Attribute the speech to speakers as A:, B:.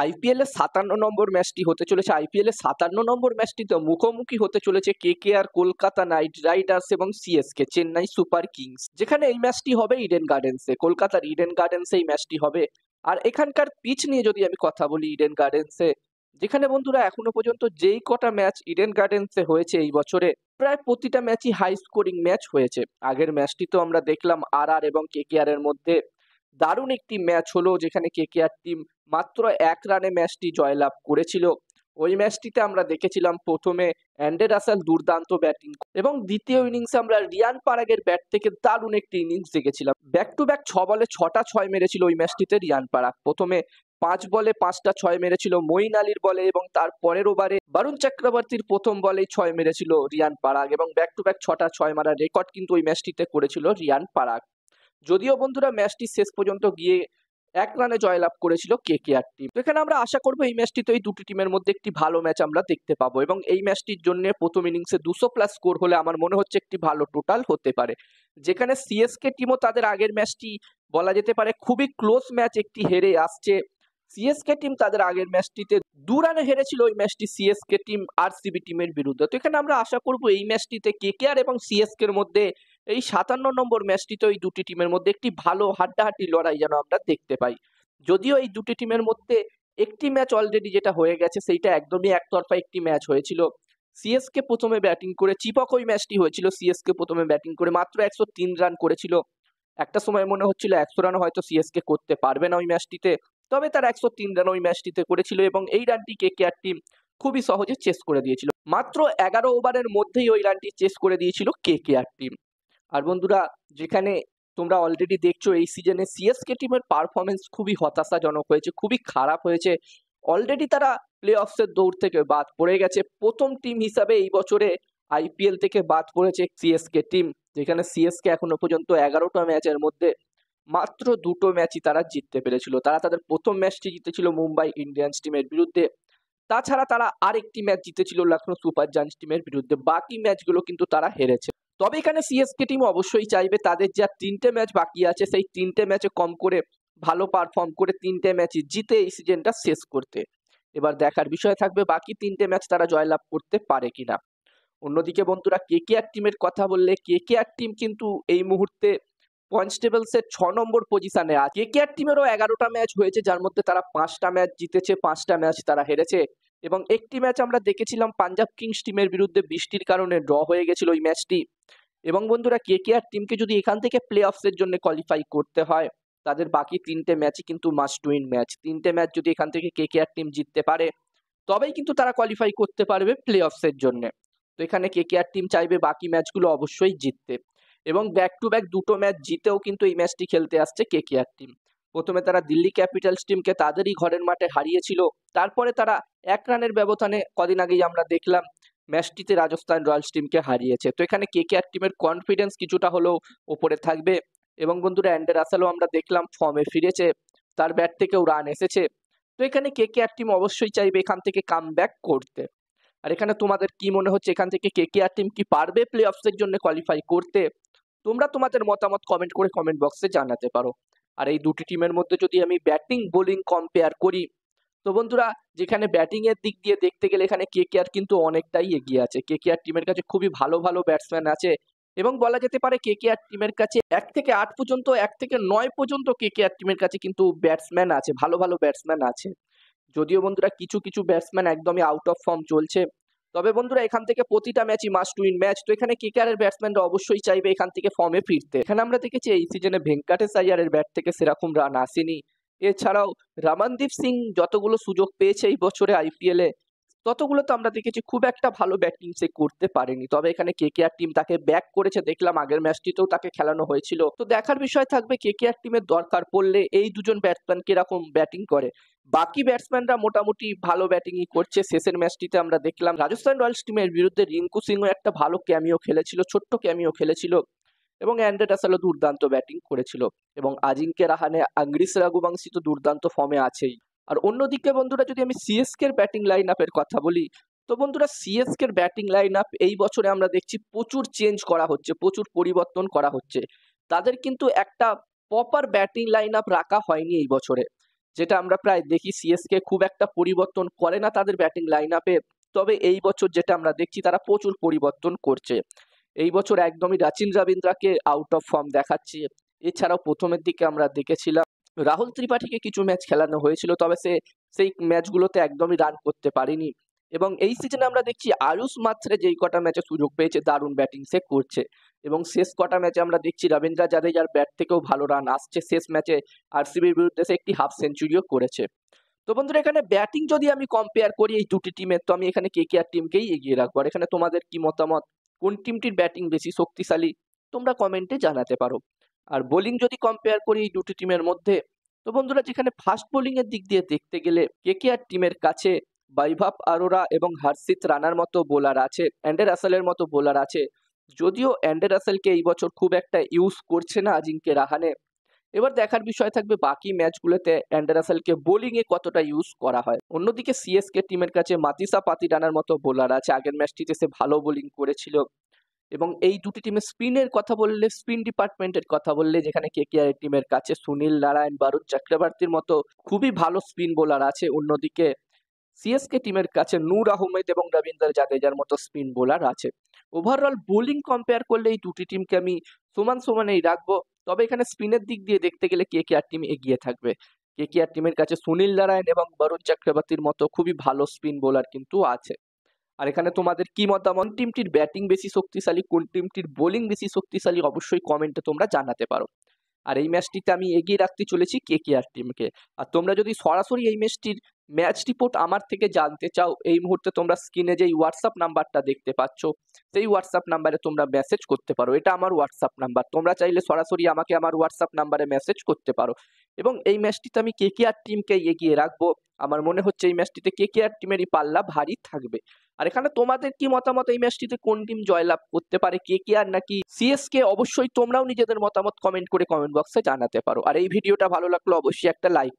A: IPL এর ৫৭ নম্বর ম্যাচটি হতে চলেছে। আইপিএল এর ৫৭ নম্বর ম্যাচটিতে মুখোমুখি হতে চলেছে কেকেআর, কলকাতা নাইট রাইডার্স এবং সিএসকে চেন্নাই সুপার কিংস। যেখানে এই ম্যাচটি হবে ইডেন গার্ডেন্সে, কলকাতার ইডেন গার্ডেন্সে এই ম্যাচটি হবে। আর এখানকার পিচ নিয়ে যদি আমি কথা বলি ইডেন গার্ডেন্সে, যেখানে বন্ধুরা এখনো পর্যন্ত যেই কটা ম্যাচ ইডেন গার্ডেন্সে হয়েছে এই বছরে, প্রায় প্রতিটা ম্যাচই হাই স্কোরিং ম্যাচ হয়েছে। আগের ম্যাচটি তো আমরা দেখলাম আর এবং কেকেআর এর মধ্যে দারুণ একটি ম্যাচ হলো, যেখানে কেকেআর টিম মাত্র ১ রানে ম্যাচটি জয়লাভ করেছিল। ওই ম্যাচটিতে আমরা দেখেছিলাম প্রথমে অ্যান্ডে রাসেল দুর্দান্ত ব্যাটিং এবং দ্বিতীয় ইনিংসে আমরা রিয়ান পারাগের ব্যাট থেকে দারুণ একটি ইনিংস দেখেছিলাম। ব্যাক টু ব্যাক ৬ বলে ৬টা ৬ মেরেছিল ওই ম্যাচটিতে রিয়ান পারাগ। প্রথমে ৫ বলে ৫টা ৬ মেরেছিল মঈন আলীর বলে এবং তার পরের ওভারে বরুণ চক্রবর্তীর প্রথম বলেই ৬ মেরেছিল রিয়ান পারাগ এবং ব্যাক টু ব্যাক ৬টা ৬ মারার রেকর্ড কিন্তু ওই ম্যাচটিতে করেছিল রিয়ান পারাগ। যদিও বন্ধুরা ম্যাচটি শেষ পর্যন্ত গিয়ে ১ রানে জয়লাভ করেছিল কেকেআর টিম। তো এখানে আমরা আশা করবো এই ম্যাচটিতে এই দুটি টিমের মধ্যে একটি ভালো ম্যাচ আমরা দেখতে পাবো এবং এই ম্যাচটির জন্য প্রথম ইনিংসে ২০০+ স্কোর হলে আমার মনে হচ্ছে একটি ভালো টোটাল হতে পারে। যেখানে সিএসকে টিমও তাদের আগের ম্যাচটি বলা যেতে পারে খুবই ক্লোজ ম্যাচ একটি হেরে আসছে। সিএসকে টিম তাদের আগের ম্যাচটিতে ২ রানে হেরেছিল ওই ম্যাচটি সিএসকে টিম আরসিবি টিমের বিরুদ্ধে। তো এখানে আমরা আশা করবো এই ম্যাচটিতে কেকেআর এবং সিএসকে এর মধ্যে এই ৫৭ নম্বর ম্যাচটিতে ওই দুটি টিমের মধ্যে একটি ভালো হাড্ডাহাড্ডি লড়াই যেন আমরা দেখতে পাই। যদিও এই দুটি টিমের মধ্যে একটি ম্যাচ অলরেডি যেটা হয়ে গেছে সেইটা একদমই একতরফা একটি ম্যাচ হয়েছিল। সিএসকে প্রথমে ব্যাটিং করে চিপক ওই ম্যাচটি হয়েছিল। সিএসকে প্রথমে ব্যাটিং করে মাত্র ১০৩ রান করেছিল। একটা সময় মনে হচ্ছিল ১০০ রান হয়তো সিএসকে করতে পারবে না ওই ম্যাচটিতে, তবে তার ১০৩ রান ওই ম্যাচটিতে করেছিল এবং এই রানটি কেকেআর টিম খুবই সহজে চেস করে দিয়েছিল। মাত্র ১১ ওভারের মধ্যেই ওই রানটি চেস করে দিয়েছিল কেকেআর টিম। আর বন্ধুরা, যেখানে তোমরা অলরেডি দেখছো এই সিজনে সিএসকে টিমের পারফরমেন্স খুবই হতাশাজনক হয়েছে, খুবই খারাপ হয়েছে। অলরেডি তারা প্লে অফসের দৌড় থেকে বাদ পড়ে গেছে। প্রথম টিম হিসাবে এই বছরে আইপিএল থেকে বাদ পড়েছে সিএসকে টিম, যেখানে সিএসকে এখনো পর্যন্ত ১১টা ম্যাচের মধ্যে মাত্র ২টো ম্যাচই তারা জিততে পেরেছিল। তারা তাদের প্রথম ম্যাচটি জিতেছিল মুম্বাই ইন্ডিয়ান্স টিমের বিরুদ্ধে। তাছাড়া তারা আরেকটি ম্যাচ জিতেছিল লখনৌ সুপার জায়ান্টস টিমের বিরুদ্ধে। বাকি ম্যাচগুলো কিন্তু তারা হেরেছে। তবে এখানে সিএসকে টিম অবশ্যই চাইবে তাদের যা ৩টে ম্যাচ বাকি আছে সেই ৩টে ম্যাচে কম করে ভালো পারফর্ম করে ৩টে ম্যাচই জিতে এই সিজনটা শেষ করতে। এবার দেখার বিষয় থাকবে বাকি ৩টে ম্যাচ তারা জয়লাভ করতে পারে কিনা। অন্যদিকে বন্ধুরা, কেকেআর টিমের কথা বললে কেকেআর টিম কিন্তু এই মুহূর্তে পয়েন্টস টেবলসের ৬ নম্বর পজিশনে আছে। কেকেআর টিমেরও ১১টা ম্যাচ হয়েছে, যার মধ্যে তারা ৫টা ম্যাচ জিতেছে, ৫টা ম্যাচ তারা হেরেছে এবং একটি ম্যাচ আমরা দেখেছিলাম পাঞ্জাব কিংস টিমের বিরুদ্ধে বৃষ্টির কারণে ড্র হয়ে গেছিল ওই ম্যাচটি। এবং বন্ধুরা, কেকেআর টিমকে যদি এখান থেকে প্লে অফসের জন্য কোয়ালিফাই করতে হয়, তাদের বাকি ৩টে ম্যাচই কিন্তু মাস্ট উইন ম্যাচ। ৩টে ম্যাচ যদি এখান থেকে কেকেআর টিম জিততে পারে তবেই কিন্তু তারা কোয়ালিফাই করতে পারবে প্লে অফসের জন্য। তো এখানে কেকেআর টিম চাইবে বাকি ম্যাচগুলো অবশ্যই জিততে এবং ব্যাক টু ব্যাক ২টো ম্যাচ জিতেও কিন্তু এই ম্যাচটি খেলতে আসছে কেকেআর টিম। প্রথমে তারা দিল্লি ক্যাপিটালস টিমকে তাদেরই ঘরের মাঠে হারিয়েছিল। তারপরে তারা ১ রানের ব্যবধানে কদিন আগেই আমরা দেখলাম ম্যাচটিতে রাজস্থান রয়্যালস টিমকে হারিয়েছে। তো এখানে কেকেআর টিমের কনফিডেন্স কিছুটা হলেও ওপরে থাকবে এবং বন্ধুরা, অ্যান্ডে রাসেলও আমরা দেখলাম ফর্মে ফিরেছে, তার ব্যাট থেকেও রান এসেছে। তো এখানে কেকেআর টিম অবশ্যই চাইবে এখান থেকে কামব্যাক করতে। আর এখানে তোমাদের কি মনে হচ্ছে, এখান থেকে কেকেআর টিম কি পারবে প্লে অফসের জন্য কোয়ালিফাই করতে? তোমরা তোমাদের মতামত কমেন্ট করে কমেন্ট বক্সে জানাতে পারো। আর এই দুটি টিমের মধ্যে যদি আমি ব্যাটিং বোলিং কম্পেয়ার করি, তো বন্ধুরা, যেখানে ব্যাটিং এর দিক দিয়ে দেখতে গেলে এখানে কেকেআর কিন্তু অনেকটাই এগিয়ে আছে। কেকেআর টিমের কাছে খুবই ভালো ভালো ব্যাটসম্যান আছে এবং বলা যেতে পারে কেকেআর টিমের কাছে ১ থেকে ৮ পর্যন্ত, ১ থেকে ৯ পর্যন্ত কেকেআর টিমের কাছে কিন্তু ব্যাটসম্যান আছে, ভালো ভালো ব্যাটসম্যান আছে। যদিও বন্ধুরা কিছু কিছু ব্যাটসম্যান একদমই আউট অফ ফর্ম চলছে, তবে বন্ধুরা এখান থেকে প্রতিটা ম্যাচই মাস্ট উইন ম্যাচ। তো এখানে কেকেআর এর ব্যাটসম্যানরা অবশ্যই চাইবে এখান থেকে ফর্মে ফিরতে। এখানে আমরা দেখেছি এই সিজনে ভেঙ্কাটেশ আইয়ারের ব্যাট থেকে সেরকম রান আসেনি। এছাড়াও রমনদীপ সিং যতগুলো সুযোগ পেয়েছে এই বছরে আইপিএল এ, ততগুলো তো আমরা দেখেছি খুব একটা ভালো ব্যাটিং সে করতে পারেনি। তবে এখানে কেকেআর টিম তাকে ব্যাক করেছে, দেখলাম আগের ম্যাচটিতেও তাকে খেলানো হয়েছিল। তো দেখার বিষয় থাকবে কেকেআর টিমের দরকার পড়লে এই দুজন ব্যাটসম্যান কিরকম ব্যাটিং করে। বাকি ব্যাটসম্যানরা মোটামুটি ভালো ব্যাটিংই করছে। শেষের ম্যাচটিতে আমরা দেখলাম রাজস্থান রয়্যালস টিমের বিরুদ্ধে রিঙ্কু সিংও একটা ভালো ক্যামিও খেলেছিল, ছোট্ট ক্যামিও খেলেছিল এবং অ্যান্ড্রে রাসেলও দুর্দান্ত ব্যাটিং করেছিল এবং আজিঙ্কে রাহানে, আংগ্রিস রাঘুবংশী তো দুর্দান্ত ফর্মে আছেই। আর অন্যদিকে বন্ধুরা, যদি আমি সিএসকে এর ব্যাটিং লাইন আপের কথা বলি, তো বন্ধুরা সিএসকে এর ব্যাটিং লাইন আপ এই বছরে আমরা দেখছি প্রচুর চেঞ্জ করা হচ্ছে, প্রচুর পরিবর্তন করা হচ্ছে। তাদের কিন্তু একটা প্রপার ব্যাটিং লাইন আপ রাখা হয়নি এই বছরে। যেটা আমরা প্রায় দেখি সিএসকে খুব একটা পরিবর্তন করে না তাদের ব্যাটিং লাইন আপে। তবে এই বছর যেটা আমরা দেখছি তারা প্রচুর পরিবর্তন করছে। এই বছর একদমই রাচিন রবীন্দ্রাকে আউট অফ ফর্ম দেখাচ্ছে। এছাড়াও প্রথমের দিকে আমরা দেখেছিলাম রাহুল ত্রিপাঠীকে কিছু ম্যাচ খেলানো হয়েছিল, তবে সেই ম্যাচগুলোতে একদমই রান করতে পারেনি। এবং এই সিজনে আমরা দেখছি আয়ুষ মাত্রে যেই কটা ম্যাচে সুযোগ পেয়েছে দারুণ ব্যাটিং সে করছে। এবং শেষ কটা ম্যাচে আমরা দেখছি রবীন্দ্র জাদেজার ব্যাট থেকেও ভালো রান আসছে। শেষ ম্যাচে আরসিবির বিরুদ্ধে সে একটি হাফ সেঞ্চুরিও করেছে। তো বন্ধুরা, এখানে ব্যাটিং যদি আমি কম্পেয়ার করি এই দুটি টিমের, তো আমি এখানে কেকেআর টিমকেই এগিয়ে রাখবো। আর এখানে তোমাদের কি মতামত, কোন টিমটির ব্যাটিং বেশি শক্তিশালী, তোমরা কমেন্টে জানাতে পারো। আর বোলিং যদি কম্পেয়ার করি এই দুটি টিমের মধ্যে, তো বন্ধুরা যেখানে ফাস্ট বোলিং এর দিক দিয়ে দেখতে গেলে কেকেআর টিমের কাছে বৈভব অরোরা এবং হর্ষিত রানার মতো বোলার আছে, অ্যান্ডে রাসেলের মতো বোলার আছে। যদিও অ্যান্ডে রাসেলকে এই বছর খুব একটা ইউজ করছে না আজিঙ্কে রাহানে। এবার দেখার বিষয় থাকবে বাকি ম্যাচগুলোতে অ্যান্ডে রাসেলকে বোলিং এ কতটা ইউজ করা হয়। অন্যদিকে সিএসকে টিমের কাছে মাতিসা পাতিরানার মতো বোলার আছে, আগের ম্যাচটিতে সে ভালো বোলিং করেছিল। এবং এই দুটি টিমের স্পিনের কথা বললে, স্পিন ডিপার্টমেন্টের কথা বললে, যেখানে কেকেআর টিমের কাছে সুনীল নারায়ণ, বরুণ চক্রবর্তীর মতো খুবই ভালো স্পিন বোলার আছে। অন্যদিকে সিএসকে টিমের কাছে নূর আহমেদ এবং রবীন্দ্র জাদেজার মতো স্পিন বোলার আছে। ওভারঅল বোলিং কম্পেয়ার করলে এই দুটি টিমকে আমি সমান সমানেই রাখবো। তবে এখানে স্পিনের দিক দিয়ে দেখতে গেলে কেকেআর টিম এগিয়ে থাকবে। কেকেআর টিমের কাছে সুনীল নারায়ণ এবং বরুণ চক্রবর্তীর মতো খুবই ভালো স্পিন বোলার কিন্তু আছে। আর এখানে তোমাদের কি মতামত, টিমটির ব্যাটিং বেশি শক্তিশালী, কোন টিমটির বোলিং বেশি শক্তিশালী, অবশ্যই কমেন্টে তোমরা জানাতে পারো। আর এই ম্যাচটিতে আমি এগিয়ে রাখতে চলেছি কেকেআর টিমকে। আর তোমরা যদি সরাসরি এই ম্যাচটির ম্যাচ রিপোর্ট আমার থেকে জানতে চাও, এই মুহূর্তে তোমরা স্ক্রিনে যেই হোয়াটসঅ্যাপ নাম্বারটা দেখতে পাচ্ছ সেই হোয়াটসঅ্যাপ নাম্বারে তোমরা মেসেজ করতে পারো। এটা আমার হোয়াটসঅ্যাপ নাম্বার, তোমরা চাইলে সরাসরি আমাকে আমার হোয়াটসঅ্যাপ নাম্বারে মেসেজ করতে পারো। এবং এই ম্যাচটিতে আমি কেকেআর টিমকে এগিয়ে রাখবো। আমার মনে হচ্ছে এই ম্যাচটিতে কেকেআর টিমেরই পাল্লা ভারী থাকবে। আর এখানে তোমাদের কি মতামত, এই ম্যাচটিতে কোন টিম জয়লাভ করতে পারে, কেকেআর নাকি সিএসকে? অবশ্যই তোমরাও নিজেদের মতামত কমেন্ট করে কমেন্ট বক্সে জানাতে পারো। আর এই ভিডিওটা ভালো লাগলো অবশ্যই একটা লাইক